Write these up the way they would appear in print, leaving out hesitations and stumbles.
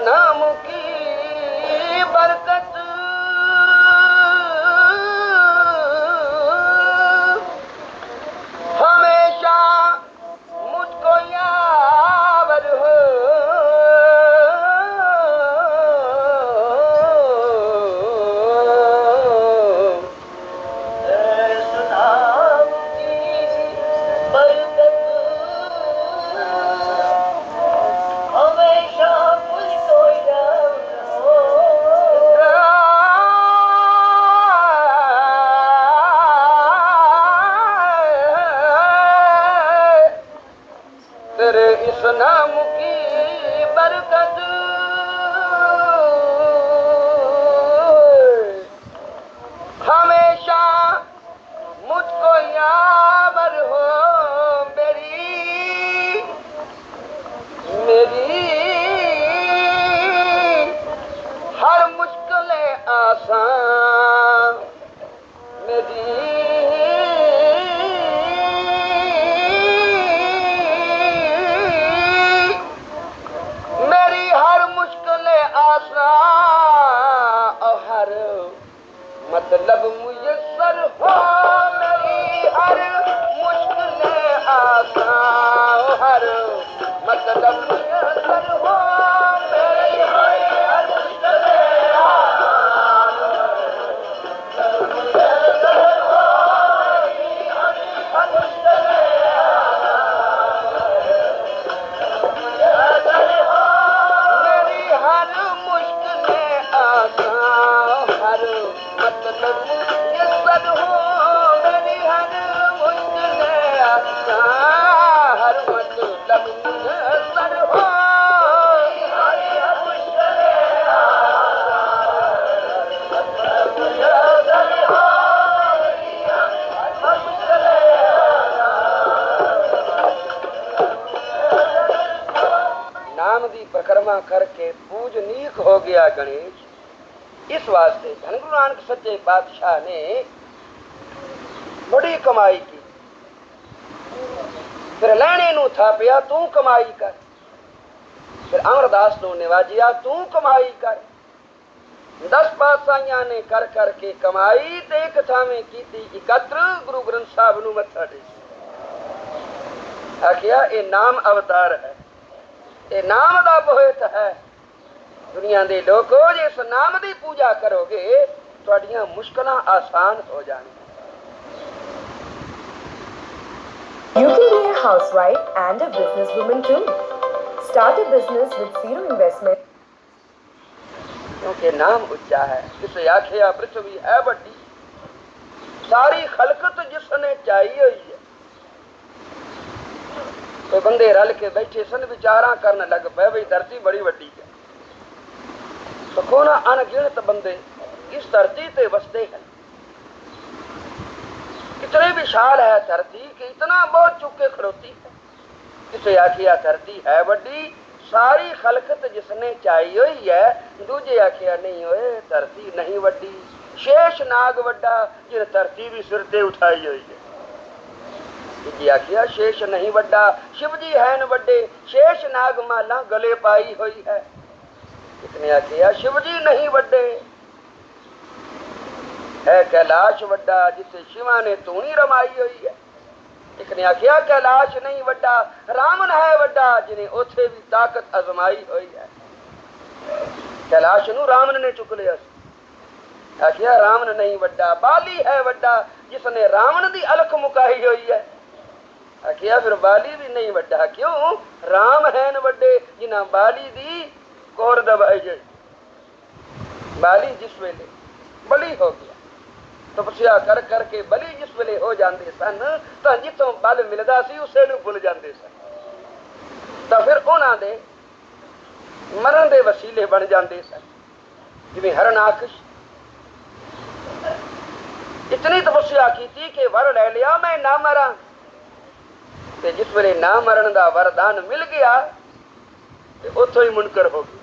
नाम की बरकत हमेशा मुझको याद हो। तेरे इस नाम की बरकत हमेशा मुझको याद हो। मेरी हर मुश्किलें आसान, मेरी हर मुश्किलें आसान और हर मतलब मुयस्सर हो। मेरी हर मुश्किलें आसान और हर मतलब मुयस्सर हो। मेरी हर मुश्किलें आसान नाम दी परिक्रमा करके पूजनीक हो गया गणेश। इस वास्ते धन गुरु नानक सच्चे पातशाह ने बड़ी कमाई की। फिर लैणे नू थापिया तू कमाई कर। फिर अमरदास नू निवाजिया तू कमाई कर। 10 पातशाहियां ने कर करके कमाई ते एक थावें कीती एकत्र गुरु ग्रंथ साहब नू मत्था टेक। आखिया ये नाम अवतार है, ये नाम दा बोहत है। दुनिया दे लोगो जे इस नाम दी पूजा करोगे तुहाडियां मुश्किलां आसान हो जाणगियां। You can be a housewife and a businesswoman too. Start a business with zero investment. क्योंकि नाम उच्चा है। जिसे आखिया पृथ्वी है बड़ी, सारी खलकत जिसने चाहिए हुई है। तो बंदे रल के बैठे सन विचारा करने लग पे भाई धरती बड़ी वड्डी है। तो कोना अनगिनत बंदे इस धरती ते बसते हैं। इतनी विशाल है धरती कि इतना बहुत चुके खड़ोती है। जिसे आखिया धरती है वड्डी, सारी खलकत जिसने चाहिए हुई है। दूजे आखिया नहीं होए धरती नहीं वड्डी, शेष नाग वड्डा जिन धरती भी सिर ते उठाई हुई है। जी आखिया शेष नहीं वड्डा, शिव जी है न वड्डे, शेष नाग माला गले पाई हुई है। इसने आखिया शिव जी नहीं वड्डे, है कैलाश वड्डा जिसे शिवा ने तूणी रमाई हुई है। इसने आखिया कैलाश नहीं वड्डा, रामन है वड्डा जिन्हें ओथे भी ताकत आजमाई हुई है। कैलाश नू रामन ने चुक लिया। आखिया रामन नहीं वड्डा, बाली है वड्डा जिसने रावण दी अलख मुकाई हुई है। आखिया फिर बाली भी नहीं वड्डा, क्यों? राम है न वड्डे जिन्हां बाली दी कोर दबाई जाए। बाली जिस वेले बली हो गया, तपस्या कर करके बली जिस वेले हो जाते सन तो जितों बल मिलता सी उसे नूं भुल जाते सन। तो फिर उन्हां दे मरण दे वसीले बन जाते सन। जिवें हरनाकश इतनी तपस्या की थी कि वर ले लिया मैं ना मरा, ਤੇ ਜਿਸ ਵੇਲੇ ਨਾ ਮਰਨ ਦਾ ਵਰਦਾਨ ਮਿਲ ਗਿਆ ਤੇ ਉੱਥੋਂ ਹੀ ਮੁਨਕਰ ਹੋ ਗਈ।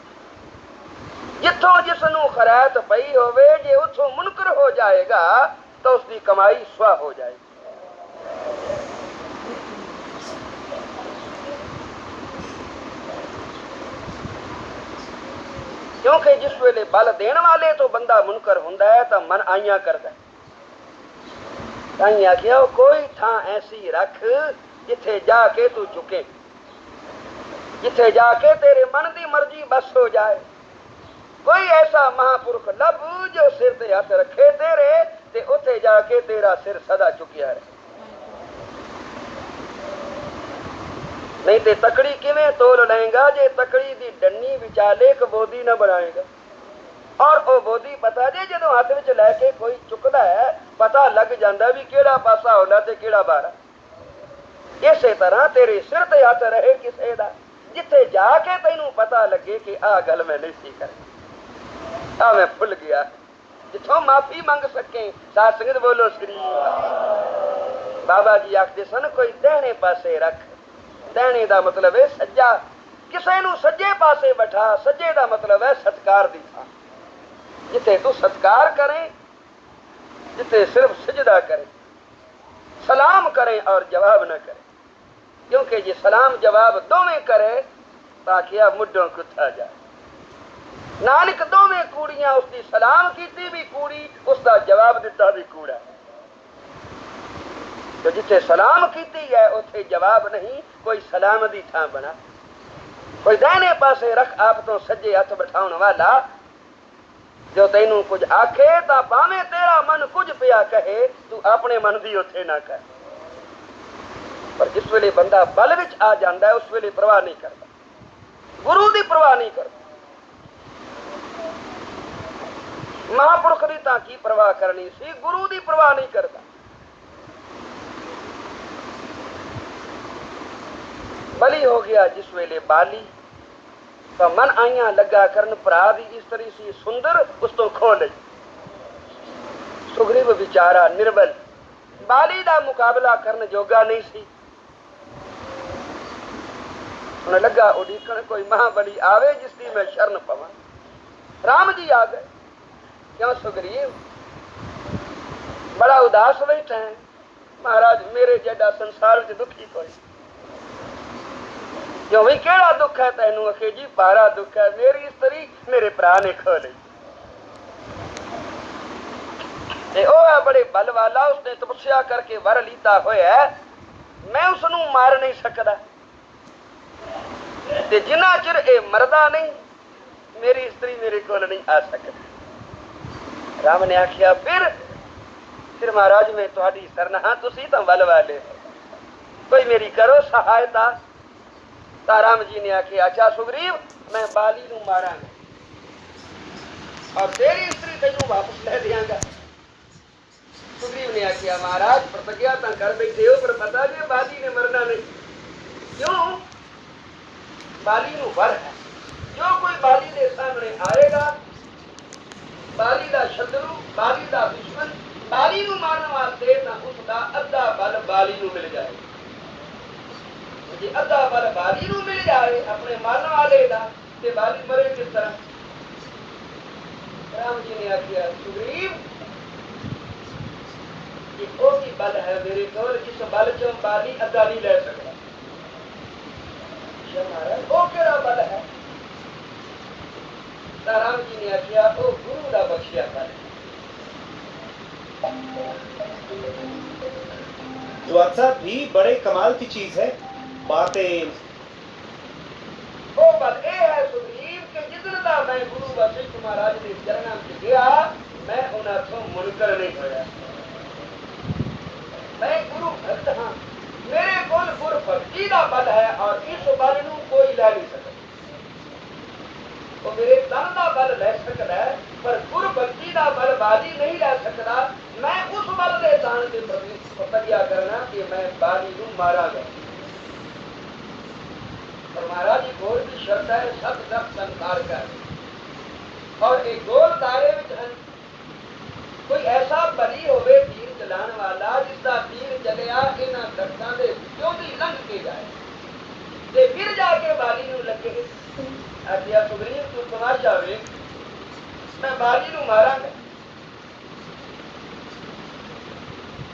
ਜਿੱਥੋਂ ਜਿਸ ਨੂੰ ਖਰਾਇਤ ਪਈ ਹੋਵੇ ਜੇ ਉੱਥੋਂ ਮੁਨਕਰ ਹੋ ਜਾਏਗਾ ਤਾਂ ਉਸ ਦੀ ਕਮਾਈ ਸੁਆਹ ਹੋ ਜਾਏਗੀ। क्योंकि जिस वेले बल देने वाले तो बंदा मुनकर हुंदा है तो मन आइया करदा है। आखिया कोई थां ऐसी रख जिथे जाके तू झुके, जिथे जाके तेरे मन की मर्जी बस हो जाए। कोई ऐसा महापुरुष लब जो सिर ते हथ रखे तेरे ते उथे जाके तेरा सिर सदा चुकिया रहे। नहीं ते तकड़ी किवें तोल लेगा जे तकड़ी दी डन्नी विचाले कबोदी न बनाएगा। और वो बोधी पता जे जदों हाथ विच लैके कोई चुकदा है पता लग जांदा भी केड़ा पासा होना ते केड़ा बारा। इसे तरह तेरे सिर ते हथ रहे किसे दा जिथे जाके तैनू पता लगे कि आ गल मैं नहीं सी कर, आ मैं भुल गया। जिथों माफी मंग सके साध संगत बोलो श्री बाबा जी आखदे सन कोई दैने पासे रख। दैने दा मतलब है सज्जा, किसे नू सज्जे पासे बैठा। सज्जे दा मतलब है सत्कार दी थां जिथे तू सत्कार करें, जिथे सिर्फ सजदा करे, सलाम करे और जवाब न करे। क्योंकि जे सलाम जवाब दोवें करे ताकिया मुड्ढों कुत्था जाए। नानक दोवें कूड़ियां उसकी सलाम कीती भी कूड़ी, उसका जवाब दिता भी कूड़ा। तो जिथे सलाम कीती है उथे जवाब नहीं, कोई सलाम दी थां बना। कोई दाहिने पासे रख आप तो सज्जे हथ बिठाउण वाला जो तैनू कुछ आखे तां भावें तेरा मन कुछ पिया कहे तू अपने मन दी उथे ना कर। पर जिस वेले बंदा बल विच आ जांदा है उस वेले परवाह नहीं करता, गुरु दी परवाह नहीं करता। महापुरुष दी तां की परवाह करनी सी, गुरु दी परवाह नहीं करता। बली हो गया जिस वेले बाली तो मन आइया लगा करन भरा दी स्त्री सी सुंदर उस तो खो लई। सुग्रीव विचारा निर्बल बाली दा मुकाबला करन जोगा नहीं सी। उन्हें लगा उड़ीकण कोई महाबली आवे जिसकी मैं शरण पवां। राम जी आ गए। क्यों सुग्रीव बड़ा उदास बैठा है? महाराज मेरे जड़ा संसार च दुखी कोई। क्यों भी केड़ा दुख है तैनू? अखे जी पारा दुख है, मेरी स्त्री मेरे भरा ने खो ली। बड़े बल वाला उसने तपस्या करके वर लीता होया मैं उसनू मार नहीं सकता ते जिन्ना चिर ए मरदा नहीं मेरी स्त्री मेरे कोल नहीं आ सकती। राम ने आखिया फिर महाराज मैं तुहाडी शरण हां, तुसी तां बल वाले हो, कोई मेरी करो सहायता। राम जी ने आखिया अच्छा सुग्रीव मैं बाली नू मारांगा और तेरी स्त्री तेनू वापस ले दियांगा। सुग्रीव ने आखिया महाराज प्रतिज्ञा तां कर बैठे हो पर पता जे बाली ने मरना नहीं। क्यों? बाली नू वर है, जो कोई बाली के सामने आएगा बाली दा शत्रु, बाली दा दुश्मन, बाली नू मारन वास्ते तां उसदा अद्धा बल बाली नू मिल जाएगा। जे अद्धा बल बाली नू मिल जाए अपने मारन वाले दा ते बाली मरे किस तरह? राम जी ने आखिया सुग्रीव ये कोई बल है मेरे को जिस बल चों बाली अद्धा नहीं ले सकता। महाराज वो केड़ा बल है? राम जी ने आखिया वो गुरु दा बख्शिया बल। जो अच्छा भी बड़े कमाल की चीज है बातें। वो बल ए है सुग्रीव के जिधर दा मैं गुरु वशिष्ठ महाराज के चरणों में गया मैं उन्हां तो मुनकर नहीं होया। मैं गुरु भक्त हाँ, मेरे कोल गुरु भक्ति दा बल है और इस बल नू कोई ले नहीं सकता। तो मेरे तन दा बल ले सकता है पर गुरु भक्ति दा बल बाली नहीं ले सकता। मैं उस बल के दान के प्रति प्रतिज्ञा करना कि मैं बाली नू मारांगा। और महाराज जी गोल की शर्त है सब संसार का और एक गोल दायरे में कोई ऐसा बली होवे तीर चलाने वाला जिसका तीर ਚੱਲਿਆ ਇਹਨਾਂ ਦਰਖਤਾਂ ਦੇ ਵਿੱਚੋਂ ਦੀ ਲੰਘ ਕੇ ਜਾਏ ਤੇ ਫਿਰ ਜਾ ਕੇ ਬਾਲੀ ਨੂੰ ਲੱਗੇ ਆਖਿਆ ਸੁਗਰੀਵ ਤੂੰ ਤਮਾਸ਼ਾ ਵੇਖ ਮੈਂ ਬਾਲੀ ਨੂੰ ਮਾਰਾਂਗਾ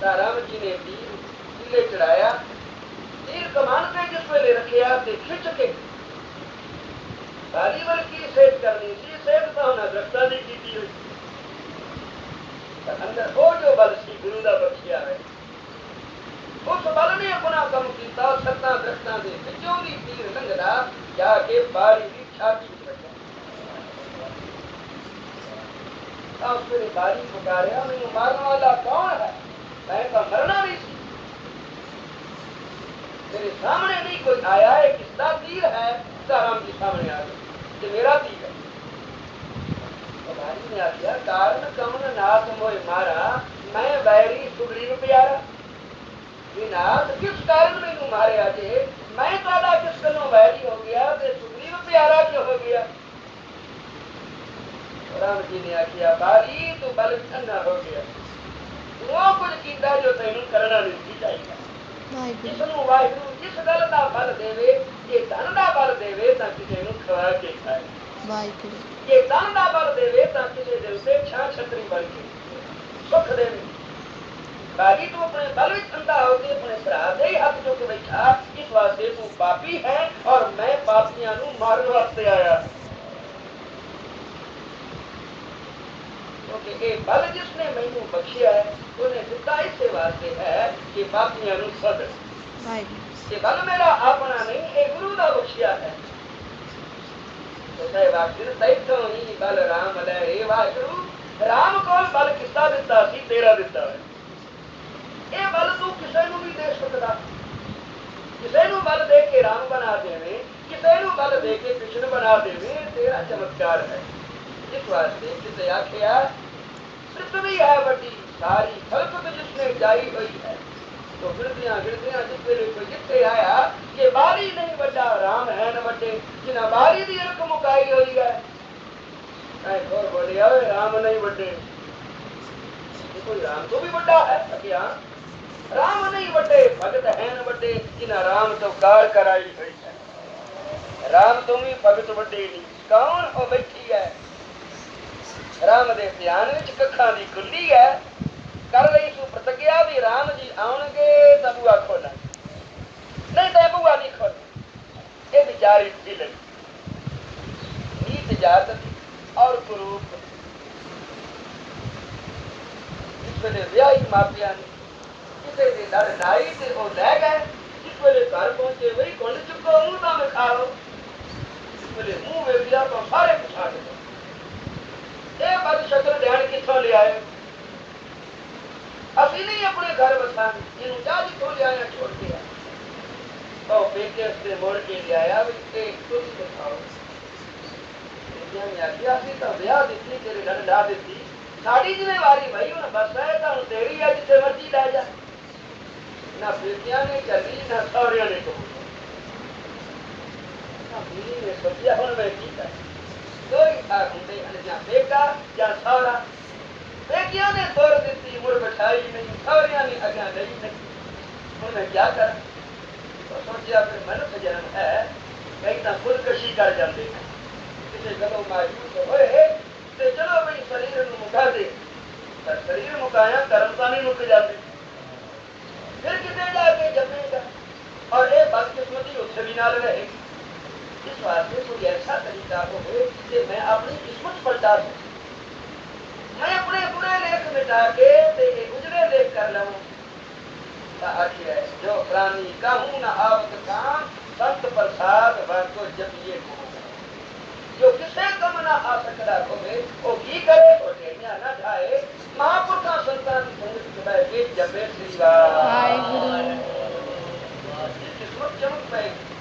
ਤਾਂ ਰਾਮ ਜੀ ਨੇ ਤੀਲੇ ਚੜਾਇਆ ਤੀਰ ਕਮਾਨ ਤੇ ਜਿਸ ਵੇਲੇ ਰੱਖਿਆ ਤੇ ਖਿੱਚ ਕੇ ਬਾਲੀ ਵੱਲ ਕੀ ਸੇਧ ਕਰਨੀ ਸੀ ਸੇਧ ਤਾਂ ਉਹਨਾਂ ਦਰਖਤਾਂ ਦੀ ਕੀਤੀ ਹੋਈ ਅੰਦਰ ਉਹ ਜੋ ਬਲ ਸੀ ਗੁਰੂ ਦਾ ਬਖਸ਼ਿਆ ਹੈ ਉਸ ਬਲ ਨੇ ਆਪਣਾ ਕੰਮ ਕੀਤਾ ਸੱਤਾਂ ਦਰਖਤਾਂ ਦੇ ਵਿੱਚੋਂ ਦੀ ਤੀਰ ਲੰਘਦਾ ਜਾ ਕੇ ਬਾਲੀ ਦੀ ਛਾਤੀ ਵਿੱਚ ਵੱਜਿਆ ਤਾਂ ਉਸ ਵੇਲੇ ਬਾਲੀ ਪੁਕਾਰਿਆ ਮੈਨੂੰ ਮਾਰਨ ਵਾਲਾ ਕੌਣ ਹੈ मैं तो मरना भी सी मेरे सामने नहीं कोई आया है किसका तीर है राम जी सामने आ गए कि मेरा तीर है तो भाई ने आखिया कारण कमन नाथ मोय मारा मैं बैरी सुग्रीव प्यारा ये नाथ किस कारण मैनू मारे अजे मैं तुहाडा किस गल्लों बैरी हो गया ते सुग्रीव प्यारा क्यों हो गया राम जी ने आखिया बारी तू बल ठंडा हो गया ਉਹ ਕੁਝ ਕੀਤਾ ਜੋ ਤੈਨੂੰ ਕਰਨਾ ਨਹੀਂ ਚਾਹੀਦਾ ਜਿਸ ਨੂੰ ਵਾਹਿਗੁਰੂ ਜਿਸ ਗੱਲ ਦਾ ਬਲ ਦੇਵੇ ਜੇ ਧਨ ਦਾ ਬਲ ਦੇਵੇ ਤਾਂ ਕਿਸੇ ਨੂੰ ਖਵਾ ਕੇ ਖਾਏ ਵਾਹਿਗੁਰੂ ਜੇ ਧਨ ਦਾ ਬਲ ਦੇਵੇ ਤਾਂ ਕਿਸੇ ਦੇ ਉੱਤੇ ਛਾਂ ਛਤਰੀ ਬਣ ਕੇ ਸੁੱਖ ਦੇਵੇ ਬਾਕੀ ਤੂੰ ਆਪਣੇ ਬਲ ਵਿੱਚ ਅੰਧਾ ਹੋ ਕੇ ਆਪਣੇ ਭਰਾ ਦੇ ਹੱਥ ਚੁੱਕ ਬੈਠਾ ਇਸ ਵਾਸਤੇ ਤੂੰ ਪਾਪੀ ਹੈ ਔਰ ਮੈਂ ਪਾਪੀਆਂ ਨੂੰ ਮਾਰਨ ਵਾਸਤੇ ਆਇਆ क्योंकि ये बल जिसने मैनू बख्शिया है उन्हें दिता इसे वास्ते है कि पापियां नू सद ये बल मेरा अपना नहीं ये गुरु का बख्शिया है तो साहिब आखिर तैथों ही बल राम लै हे वाहिगुरू राम को बल किसका दिता सी तेरा दिता है ये बल तू किसी नू भी दे सकदा किसी नू बल दे के राम बना देवे किसी नू बल दे के कृष्ण बना देवे तेरा चमत्कार है इस वास्ते किसे आखिया पृथ्वी है बड़ी सारी खलकत जिसने जाई हुई है तो गिरदियां जिस वेले कोई जिथे आया कि बारी नहीं बड़ा राम है न बड़े जिन्हें बारी दी रक मुकाई हुई है और बोलिया राम नहीं बड़े कोई राम तो भी बड़ा है क्या राम नहीं बड़े भगत है न बड़े जिन्हें राम तो कार कराई हुई है राम तुम ही भगत बड़े नहीं कौन वो बैठी है राम दे ध्यान विच कखां दी खुली है कर लई सु प्रतिज्ञा भी राम जी आउणगे तां बुआ खोला नहीं तां बुआ नहीं खोल ये विचारी थी लगी नीत जात और कुरूप इस वेले विआही मापिया ने किसे दे लड़ नाई ते ओ लै गए जिस वेले घर पहुंचे वही कुंड चुको मुंह तां खा लो इस वेले मुंह वेखिया तो सारे पिछा गए ये बद शक्ल ध्यान कितों ले आए असी नहीं अपने घर बसा इन जा जितों ले आया छोड़ के तो बेटे उसने मोड़ के ले आया कुछ दिखाओ आखिया तो ब्याह दी तेरे लड़ ला दी साड़ी जिम्मेवारी भाई हूं बस है तो तेरी है जिथे मर्जी लै जा ना बेटिया ने चली ना सौरिया ने बीवी ने सोचा हूं मैं की कर कोई होंगे या बेटा या सौरा बेटिया ने तोड़ दी मुड़ बिठाई नहीं सौरिया ने अग्या नहीं नहीं उन्हें क्या कर तो सोचा फिर मनुष्य जन्म है कहीं ना खुदकशी कर जाते किसी गलों मायूस होए तो चलो भाई शरीर में मुका दे पर शरीर मुकाया कर्म तो नहीं मुक जाते फिर कितने जाके जमेगा और ये बदकिस्मती उत्थे भी नाल रहेगी इस वास्ते कोई ऐसा तरीका हो कि मैं अपनी किस्मत पलटा दूं मैं अपने बुरे लेख मिटा के उजड़े लेख कर लूं आखिर जो प्राणी कहूं न आवत काम संत प्रसाद वाको जब ये जो किसे कम ना आ सकता होवे वो की करे तो ढेरिया ना ढाए महापुरुषा संतान संगत बैठ के जपे श्री वाहिगुरू किस्मत चमक पाएगी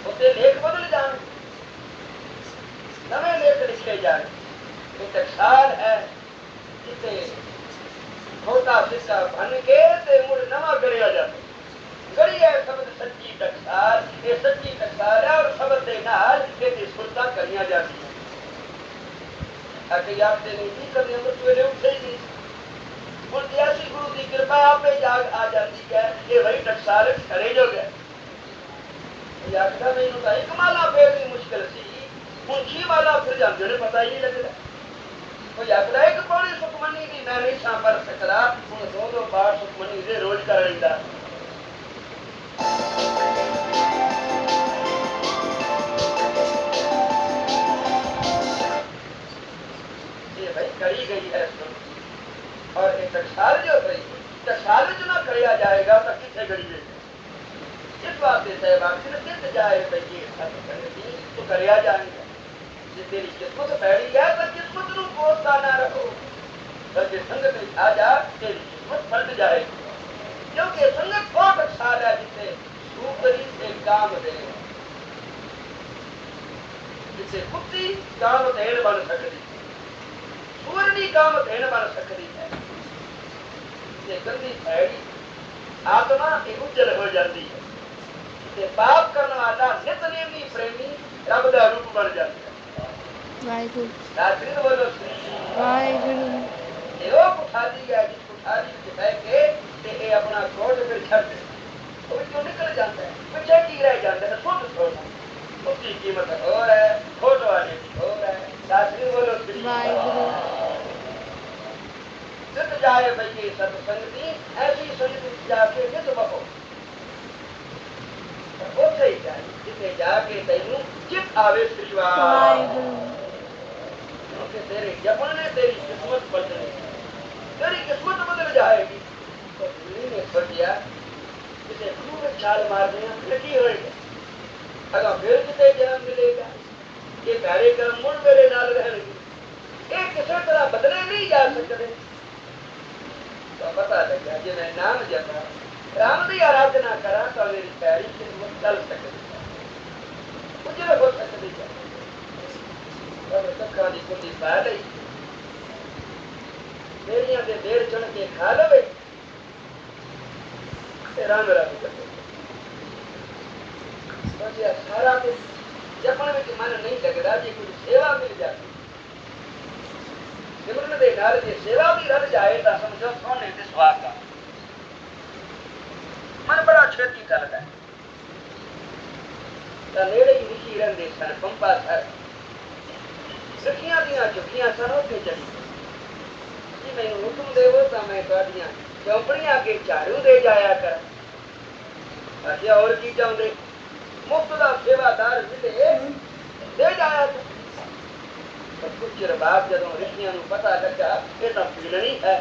उसे लेख बदल जाए नवे लेख लिखे जाए एक टकसाल है जिसे छोटा सिक्का बन के ते मुड़ नवा गरिया जाता गड़ी है शब्द सच्ची टकसाल ये सच्ची टकसाल है और शब्द के नाल ये सुरता करिया जाती है आके आपसे नहीं करने तो सवेरे उठे ही नहीं ਹੁਣ ਜਿਆਸੀ ਗੁਰੂ ਦੀ कृपा आपे जाग आ जाती है ये वही टकसाल खड़े जो गए आखदा मैनू तो एक माला फिर भी मुश्किल सी मुंशी वाला फिर जाते ने पता ही नहीं लगता कोई आखदा एक पौड़ी सुखमनी दी मैं नहीं सा पर सकदा हुण दो बार सुखमनी दे रोज कर लैंदा ये भाई करी गई है और एक टकसाल जो गई टकसाल जो ना करिया जाएगा तो कितने गड़ी जाएगी इस वास्ते सहबाग ने जित जाए भाई तो करिया जाएगा जे तेरी किस्मत पैड़ी है तो किस्मत नू कोसता ना रखो बल्कि संगत में आ जा तेरी किस्मत पलट जाएगी क्योंकि संगत बहुत टकसाल है जिसे सूकरी से काम दे जिसे कुत्ती काम देण बन सकती सूरनी काम देण बन सकती है ये गंदी पैड़ी आत्मा की उज्जल हो जाती है ते पाप करने वाला नितनेमी प्रेमी रब दा रूप बन जाता है वाहिगुरु रात्रि बोलो श्री वाहिगुरु एवो कुठारी है जिस कुठारी के बह के ते ए अपना कोट फिर छड़ दे वो क्यों निकल जाता है पीछे की रह जाता है खुद छोड़ना उसकी कीमत और है खोट वाले की और है रात्रि बोलो श्री वाहिगुरु जित जाए भई सत्संगती ऐसी संगति जाके जित बहो उसे ही जाए जिसे जाके तैनू चित आवे श्रीवास वाहिगुरु क्योंकि तेरे जपन ने तेरी किस्मत बदली तेरी किस्मत बदल जाएगी तो दिल्ली ने सोचा जिसे खूब छाल मार देना लगी होएगी अगर फिर कितने जन्म मिलेगा ये कार्यक्रम मुड़ मेरे नाल रहेंगे ये किसी तरह बदले नहीं जा सकते तो पता लगा जी मैं नाम जपा राम की आराधना करा तो मेरी पैरी किस्मत चल सकती है कुछ न हो सकती है अब सखा की कुंडी पा ली बेरियां के देर चुन के खा लवे राम राम करते सोचिया सारा दिन जपन में मन नहीं लगता जी कुछ सेवा मिल जाती सिमरन दे नाल जे सेवा भी रल जाए तो समझो सोने ते सुहागा मन बड़ा छेती चलता है तो नेड़े ही ऋषि रहंदे सन पंपा सर सखियां दियां चुकियां सन उत्थे चली जी मैनू हुक्म देवो तो मैं तुहाडियां चौपड़ियां अगे झाड़ू दे जाया कर आखिया और की चाहुंदे मुफ्त दा सेवादार मिले दे जाया कर कुछ चिर बाद जदों ऋषियों को पता लगा ये तो पीलनी है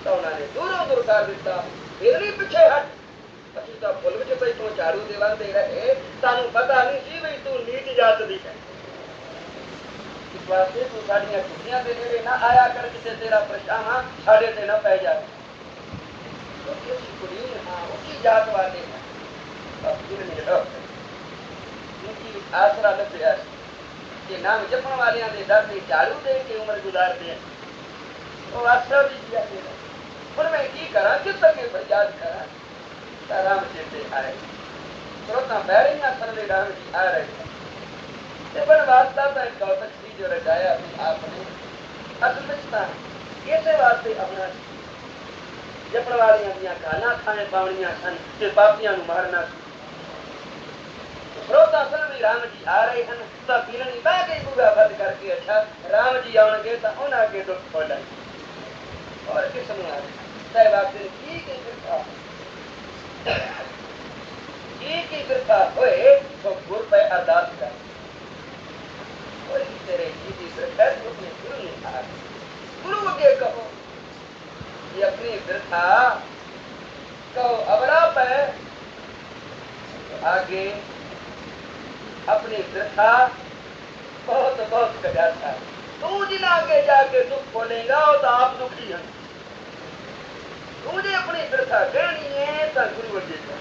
तो उन्होंने दूरों दूर कर दिता पीलनी पीछे हट असि तो फुल विच पई तू झाड़ू देवा दे रहे सानू पता नहीं सी भी तू नीच जात दी है इस वास्ते तू साड़ियां छुट्टियां दे नेड़े ना आया कर जिसे तेरा परेशान साढ़े ते न पै जाए तो इस कुड़ी हाँ उसी जात वाले हैं अब पीलनी रख उनकी आसरा लभ्या कि नाम जपन वालियां दे दर ते झाड़ू दे के उम्र गुजारते हैं तो आसरा भी दिया गया पर मैं की करा किस तक फरियाद करा ता राम चेते आए श्रोता बैरियां सर्वे राम जी आ रहे हैं ते बन वास्ता तो कौतक सी जो रजाया भी आपने असल में था इसे वास्ते अपना जपन वालियां दियां गाना खाने पावनियां सन ते पापियां नु मारना श्रोता सर्वे राम जी आ रहे हैं तो पीलनी बह गई बुआ बंद करके अच्छा राम जी आउणगे तो उन्हां के दुख खोलाई और किसनु आ सहबाग दिन की कृपा होए तो गुर पे अरदास कर और तेरे जी की कृपा अपने गुरु ने कहा गुरु के कहो ये अपनी वृथा कहो अबरा पे आगे अपनी वृथा बहुत बहुत कजा था तू जिन आगे जाके दुख बोलेगा तो आप दुखी हैं तुझे अपनी वृथा कहनी है तो गुरु बजेगा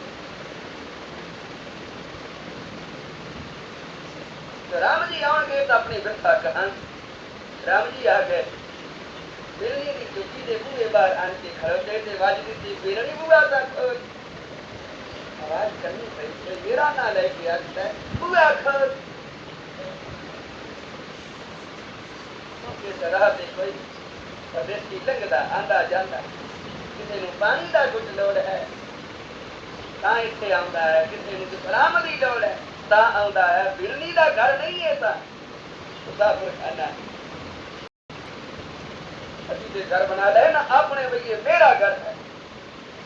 तो राम जी आएंगे तो अपनी वृथा कहा राम जी आ गए बिरनी की चुकी दे बूहे बाहर आन के खड़ोते थे वाजदी थी बिरनी बुआ तक आवाज करनी पड़ी मेरा ना लेके आता है बुआ खड़ के तरह से कोई परदेसी लंघदा आंदा जांदा ਕਿਸੇ ਨੂੰ ਪਾਣੀ ਦਾ ਘੁੱਟ ਲੋੜ ਹੈ ਤਾਂ ਇੱਥੇ ਆਉਂਦਾ ਹੈ, ਕਿਸੇ ਨੂੰ ਵਿਸ਼ਰਾਮ ਦੀ ਲੋੜ ਹੈ ਤਾਂ ਆਉਂਦਾ ਹੈ। ਬਿਰਨੀ ਦਾ ਘਰ ਨਹੀਂ ਹੈ ਤਾਂ ਮੁਸਾਫਿਰਖਾਨਾ। ਅਸੀਂ ਤੇ ਘਰ ਬਣਾ ਲੈ ਨਾ ਆਪਣੇ ਬਈ ਇਹ ਮੇਰਾ ਘਰ ਹੈ,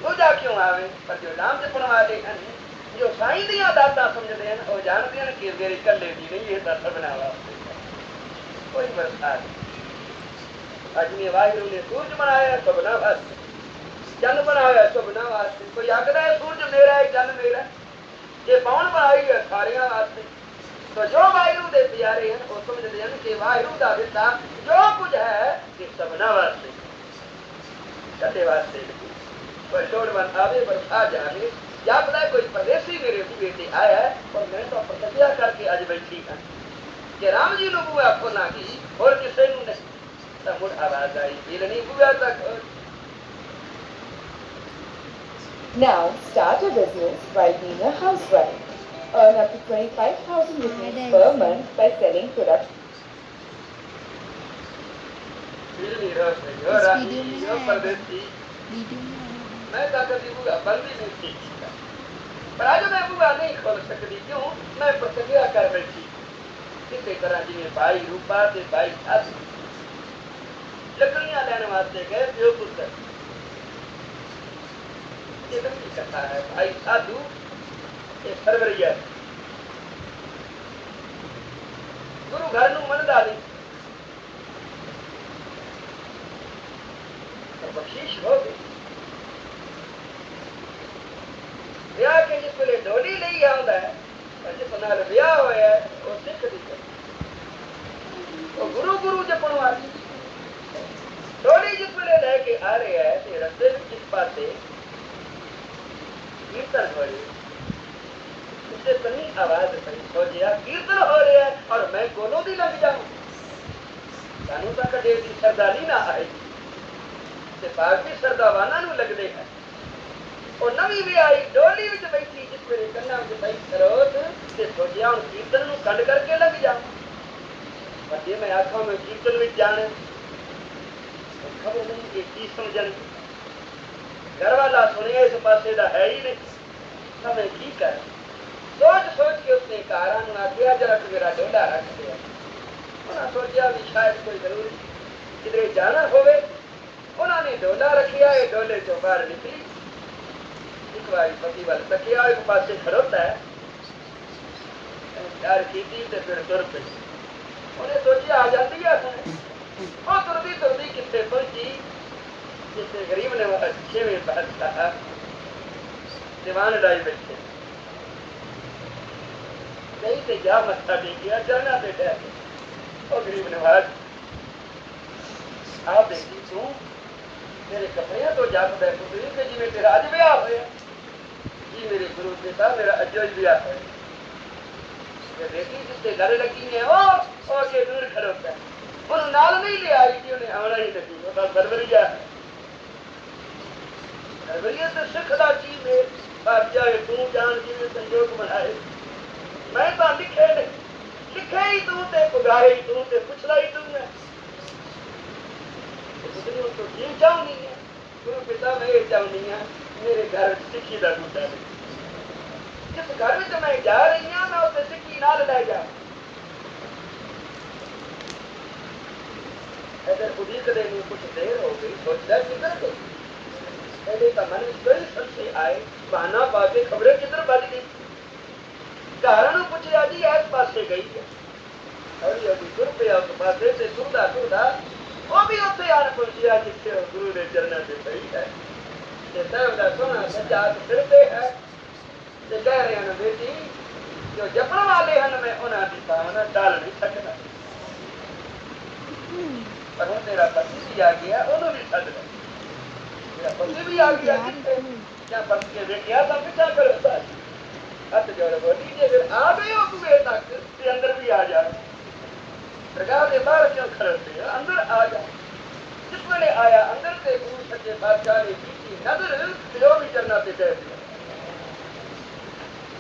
ਦੂਜਾ ਕਿਉਂ ਆਵੇ। ਪਰ ਜੋ ਨਾਮ ਜਪਣ ਵਾਲੇ ਹਨ, ਜੋ ਸਾਈਂ ਦੀਆਂ ਦਾਤਾਂ ਸਮਝਦੇ ਹਨ, ਉਹ ਜਾਣਦੇ ਹਨ ਕਿ ਮੇਰੇ ਇਕੱਲੇ ਦੀ ਨਹੀਂ, ਇਹ ਤਾਂ ਸਭਨਾਂ ਵਾਸਤੇ ਕੋਈ ਵਰਤਾ ਨਹੀਂ। ਅੱਜ ਨੇ ਵਾਹਿਗੁਰੂ ਨੇ ਸੂਰਜ ਬਣਾਇਆ ਸਭਨਾਂ ਵਾਸਤੇ, ਚੰਨ ਬਣਾਇਆ ਸਭਨਾਂ ਵਾਸਤੇ। ਕੋਈ ਆਖਦਾ ਹੈ ਸੂਰਜ ਮੇਰਾ ਹੈ, ਚੰਨ ਮੇਰਾ, ਜੇ ਪੌਣ ਬਣਾਈ ਹੈ ਸਾਰਿਆਂ ਵਾਸਤੇ। तो जो वाहिगुरु दे प्यारे हैं वो समझते हैं कि वाहिगुरु दा दिता जो कुछ है ये सबना वास्ते, कदे वास्ते कोई लोड़वंद आवे बरसा जावे। जापदा कोई परदेसी मेरे बूहे ते आया है और मैं तो प्रतिज्ञा करके अज बैठी हां कि राम जी नु बूहा खोला की और किसे नु नहीं। तो मुड़ आवाज आई बिलनी बूहा तक। Now start a business while being a housewife. Earn up to 25,000 rupees per month by selling products. बिलनी रस है यो राही यो परदेसी वीडियो में मैं तो कभी बूहा बंद ही नहीं की, पर आज मैं बूहा नहीं खोल सकती। क्यों? मैं प्रतिज्ञा कर बैठी किसी तरह जिमें भाई रूपा ते भाई साधु लकड़ियां लेने वास्ते गए प्यो पुत्र। ये लंबी कथा है। भाई साधु ये फरवरिया गुरु घर नू मनदा नहीं तो बख्शीश हो गई। ब्याह के जिस वेले डोली नहीं आंदा है जिस नाल ब्याह होया है वो सिख दी वो गुरु जपण वाली डोली जिस वेले लेके आ रहे है ते रस्ते में जिस पासे कीर्तन हो रही उससे तनी आवाज पड़ी सोचिया कीर्तन हो रहा है और मैं कोलों दी लग जाऊं। सानू तक देव की सरदारी ना आएगी ते बाग भी सरदावाना नू लगदे है। और नवी भी आई डोली विच बैठी जिस मेरे कन्ना विच पई सरोत ते सोचिया हुण कीर्तन नू कंड करके लग जाऊं। पर जे मैं आखां मैं कीर्तन विच जाने तो खबर नहीं कि की समझन। घर वाला सुनिया इस पासे दा है ही नहीं, तो मैं की कर। सोच सोच के उसने कारा नू आखिया जरा तू मेरा डोला रख दिया। उन्हें सोचा भी शायद कोई जरूरी किधरे जाना होवे। उन्होंने डोला रखिया, ये डोले चो बाहर निकली। एक बार पति वाल तकिया एक पासे खड़ोता है प्यार की ते फिर तुर पे उन्हें सोचिया आ जाती है और तुरती तुरती कितने पहुंची जिससे गरीब ने अच्छे में बादशाह दीवान डाई बैठे नहीं से जा मत्था टेकिया जाना बेटा और गरीब नवाज आप देखी तू मेरे कपड़े तो जात बैठो कि जिम्मे तेरा अज ब्याह होया जी मेरे गुरु पिता मेरा अजो ही ब्याह होया। बेटी जिससे घर लगी है वो के दूर खड़ोता है उन्होंने नाल नहीं ले आई कि उन्हें आना ही लगी वो फरवरिया फरवरिया तो सिख दा चीज है बादशाह तू जान जिम्मे संयोग बनाए मैं तो लिखे नहीं लिखे ही तू ते पुगाए ही तू ते पुछला ही तू है तो जी चाहनी है गुरु पिता मैं ये चाहनी है मेरे घर सिक्खी का बूटा है जिस घर में मैं जा रही हूं मैं उसे सिक्खी नाल ले जा अगर उदीक दे कुछ देर हो गई सोचता किधर गई पहले का मन में कोई संशय आए बहाना पाके खबरें किधर बज गई कारण पूछे जी इस पासे गई है अभी अभी तुर पे उस पासे से तुरदा तुरदा वो भी उत्थे आन पहुंचिया जिथे गुरु के चरणों से पई है ते साहब दा सोना सच्चा सिर पे है ते कह रहे हैं बेटी जो जपण वाले हैं मैं उन्हां दी भावना डाल नहीं सकता पर हुण तेरा पति भी आ गया उन्होंने भी छड्ड दे तेरा पति भी आ गया किथे क्या पति के देखिया तो पीछा करो साथ हथ जोड़ बोली जे फिर आ गए हो कुएं तक ते अंदर भी आ जा सरकार के बाहर क्यों खड़े अंदर आ जा जिस वेले आया अंदर से गुरु सच्चे बादशाह ने की नजर जो भी चलना पे कह दिया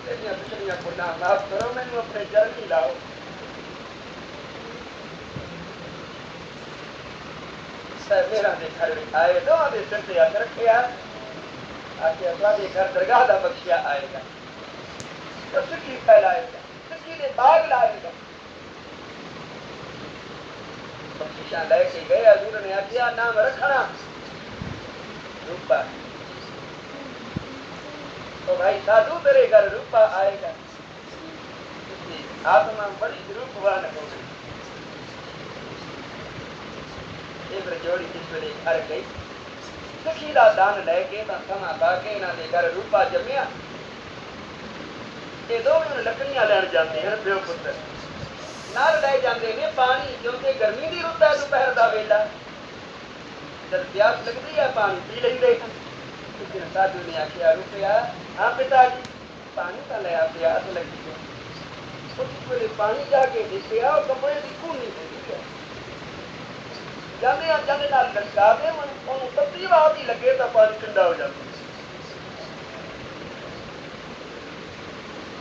तेरियां पिछलियां भुलां माफ करो मैनू अपने चरण ही लाओ मेरा दे घर आए दो दे सिर ते हथ रखिया आके असादे घर दरगाह दा बख्शिया आएगा तो सिक्की फैलाएगा सिक्की दे बाग लाएगा बख्शिशा लेके गए हजूर ने आखिया नाम रखना रूपा तो भाई साधु तेरे घर रूपा आएगा आत्मा बड़ी रूपवान हो गई एक जोड़ी जिस वे घर गई सखी का दान लैके समा पा के इन्हों के घर रूपा जमिया ये दोवें लकड़ियां लैन जाते हैं प्यो पुत्र नाल लै जाते हैं पानी क्योंकि गर्मी की रुत है दोपहर का वेला जब प्यास लगती है पानी पी लेंगे साधु ने आखिया रुपया हाँ पिताजी पानी का लिया प्यास लगी है उस वे पानी जाके देखिया और कपड़े की खूनी होगी है जाने जाने नाल लटका दे उन्होंने तत्ती बात ही लगे तो पानी ठंडा हो जाता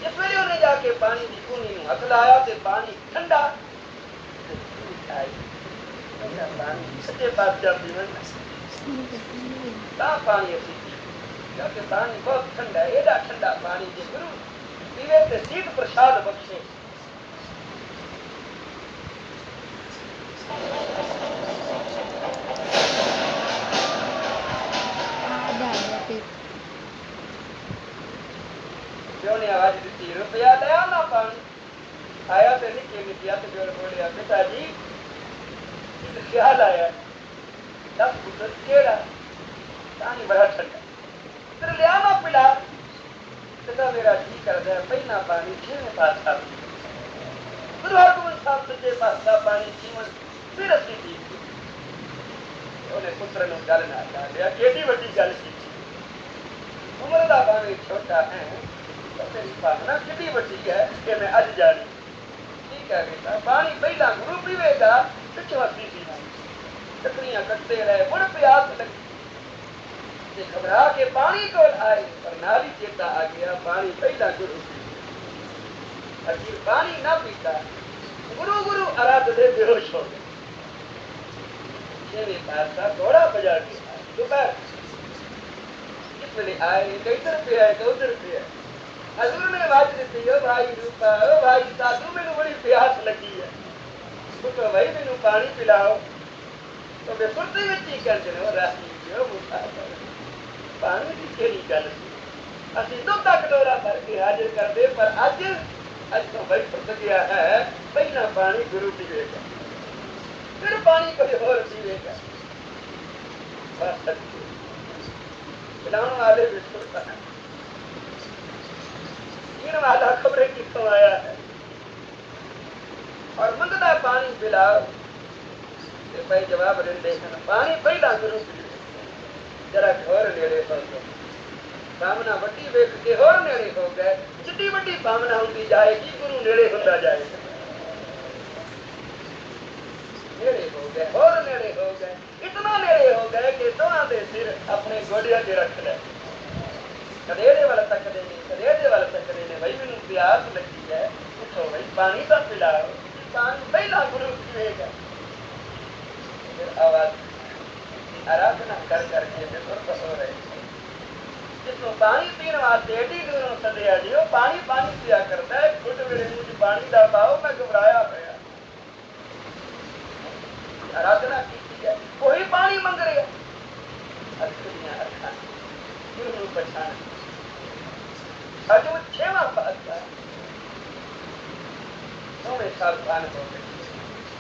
जिस वे उन्हें जाके पानी की खूनी हथ लाया तो पानी ठंडा पानी सच्चे पातशाह पीवन पानी असी क्योंकि पानी बहुत ठंडा है एडा ठंडा पानी जे गुरु पीवे ते सीत प्रसाद बख्शे जो ने आवाज दी रुपया दया ना पानी आया तो निके निके हाथ जोड़ बोलिया पिताजी एक ख्याल आया दस पुत्र केड़ा पानी बड़ा ठंडा तेरे लिया ना पिला तो मेरा जी करता है पहला पानी छेवें पातशाह गुरु हरगोबिंद साहब सच्चे पातशाह पानी जीवन फिर असी पी उन्हें पुत्र ने गल ना कर लिया केडी वड्डी गल की उम्र का भावे छोटा है तो तेरी भावना कितनी वड्डी है कि मैं अज जानी ठीक है बेटा पानी पहला गुरु पीवेगा पिछों असी पीना टकरियां कटते रहे मुड़ प्यास लगी घबरा के पानी को आए पर नाली चेता आ गया पानी पहला गुरु अखिर पानी ना पीता गुरु गुरु आराध दे बेहोश हो गए पातशाह घोड़ा बजा के दोपहर किस वे आए इधर पे है तो उधर पे है हजूर ने आवाज दी ओ भाई रूपा ओ भाई साधु मैनू बड़ी प्यास लगी है तो भाई मैनू पानी पिलाओ तो मैं सुरती विच ही कर देना राती जो मुसाफिर पानी की केड़ी गल असी दुध का कटोरा भर के हाजिर कर दे पर अज तो भाई फस गया है पहला पानी गुरु पीवेगा फिर पानी कोई और पीवेगा बस पिलाने वाले भी सुनता है पीने वाला खबरें कितों आया है और मंगता पानी पिलाओ भाई जवाब देते पानी पहला गुरु पीवे जरा होर नेड़े हो गए भावना वड्डी वेख के होर नेड़े हो गए जितनी वड्डी भावना होती जाएगी गुरु नेड़े होता जाएगा नेड़े हो गए होर नेड़े हो गए इतना नेड़े हो गए कि दोनों के सिर अपने गोडिया से रख ले कदेड़े वाला तकदे ने कदेड़े वाला तकदे ने भाई मैनू प्यास लगी है पूछो भाई पानी तो पिलाओ पानी पहला गुरु पीवेगा फिर आवाज आराधना कर करके बेसुरत हो रहे जिसको पानी पीने वास्ते एडी दूरों सदिया जी वो पानी पानी पिया करता है खुद मेरे मुंह पानी का पाओ मैं घबराया पाया आराधना की है कोई पानी मंग रहे गुरु पछाण अज वो छेवा पातशाह सोने सावधान हो गए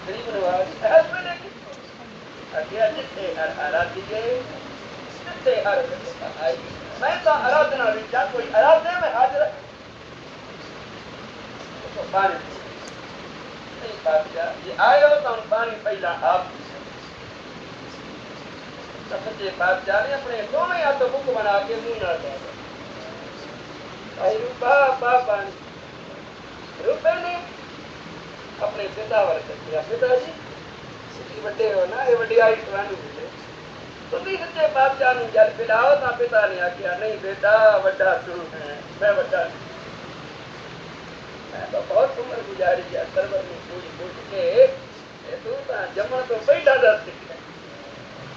गरीब नवाज अज्ञा जिथे हर आराधिए जिथे हर आई मैं तो आराधना विचा कोई आराधना में हाजिर तो पानी नहीं पातशाह ये आयो तो पानी पहला आप सच्चे पातशाह ने अपने दोनों हाथों बुक बना के मुंह ना डाला भाई रूपा पानी रूपे ने अपने पिता वर्ग किया पिताजी ਵੱਡੇ ਹੋ ਨਾ ਇਹ ਵਡਿਆਈ ਤੁਹਾਨੂੰ ਮਿਲੇ ਤੁਸੀਂ ਸੱਚੇ ਪਾਤਸ਼ਾਹ ਨੂੰ ਜਲ ਪਿਲਾਓ ਤਾਂ ਪਿਤਾ ਨੇ ਆਖਿਆ ਨਹੀਂ ਬੇਟਾ ਵੱਡਾ ਤੂੰ ਹੈ ਮੈਂ ਵੱਡਾ मैं तो बहुत उम्र गुजारी है सरवर में पूछ पूछ के तू तो जमा तो पहला दस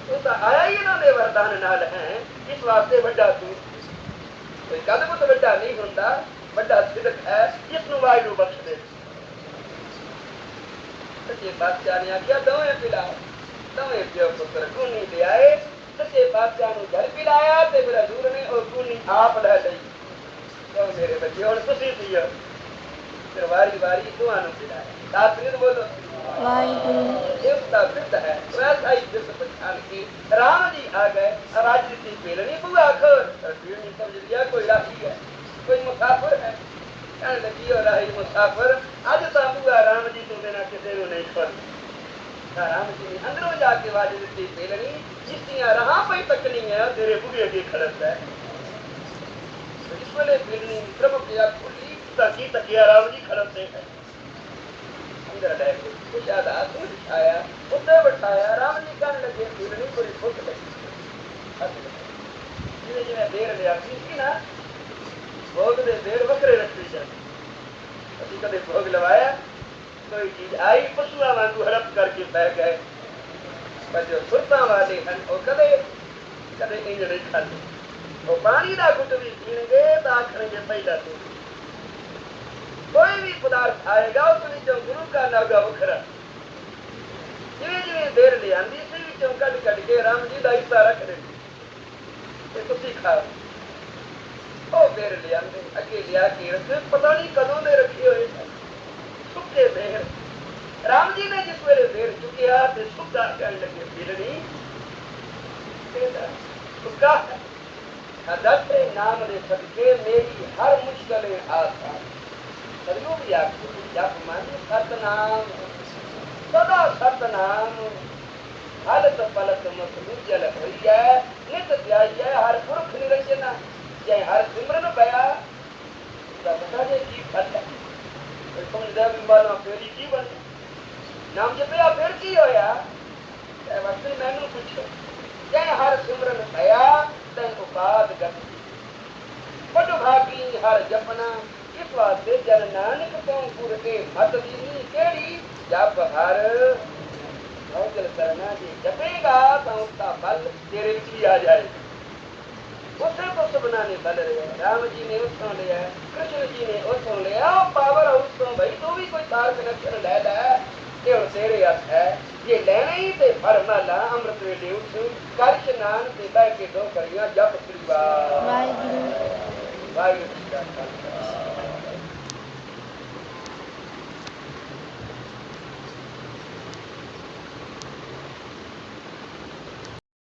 तू तो आया ही इन्होंने वरदान नाल है, इस वास्ते वड्डा तू कोई कद बुत वड्डा नहीं हुंदा, वड्डा सिदक है जिसनू वाहिगुरू बख्श दे। सच्चे बादशाह ने आख्या दोवें पिला, दोवें प्यो पुत्र कूनी ले आए। सच्चे बादशाह नू घर पिलाया ते फिर हजूर ने ओ कूनी आप लै लई। तो मेरे बच्चे हुण तुसीं पियो। फिर वारी वारी तुहानू पिलाया। तात्पर्य बोलो वाहिगुरु देवता सिद्ध है। वैसा ही सिद्ध पहचान के राम जी आ गए। राज रीति पेलनी बुआ खोर पीड़नी समझ लिया कोई राही है, कोई मुसाफिर है। कहने लगी और राही मुसाफिर अज तो बुआ राम जी तू देना किसी को नहीं खोल। राम जी ने अंदरों जाके वाज रीति पेलनी जिसदियां राह पे तकनी है तेरे बुगे की खड़त है। तो इस वेले पेलनी प्रमुख या खुली ताकि तकिया राम जी खड़त है। अंदर ले कुछ आदात में बिठाया, उत्ते बिठाया। राम जी कहने लगे पीलनी पूरी भूख लगी। जिन्हें जिन्हें देर लिया की ना भोग दे देर वखरे रखी जाती। अभी कदे भोग लवाया कोई चीज आई पशुआ वांगू हड़प करके बह गए। पर जो सुरता वाले हैं वो कदे कदे इंज नहीं खाते। वो पानी का घुट भी पीणगे तो आखणगे पहला तू। कोई भी पदार्थ आएगा उस विचों गुरु का नागा वखरा। जिवें जिवें देर ले आंदी सी विचों कढ कढ के राम जी दा हिस्सा रख दे ते तुसीं खाओ। ओ देर ले आंदे अगे लिया के रख पता नहीं कदों दे रखे होए सुके देर। राम जी ने जिस वेले देर चुकिया ते सुक्का कहने लगे पीलनी तेरा सुक्का है। हजरत नाम दे सदके मेरी हर मुश्किलें आसान। सरियों भी आपको जप माने सतनाम सदा सतनाम हालत पलक मसलू जल होई है नित ध्याई है हर पुरख निरंजना जय हर सिमरन बया बता दे की फल है। कोई समझदा भी बाला फेरी की बने नाम जपया फिर की होया ते वक्त मैनू पूछो जय हर सिमरन बया तै उपाद गति बड़ भागी हर जपना। इस वास्ते जन नानक तो पुर के मत दीनी केड़ी जप हर भौजल करना जी जपेगा तो उसका बल तेरे भी आ जाए। उसे तो सबना ने बल लिया। राम जी ने उसको लिया, कृष्ण जी ने उसको लिया। पावर उसको भाई तू भी कोई तार कनेक्शन ले लै ये तेरे हथ है। ये लेना ही ते फरमाला अमृत वेले उठ कर स्नान ते बह के दो करियां जप श्री वाहिगुरू वाहिगुरू जी का खालसा।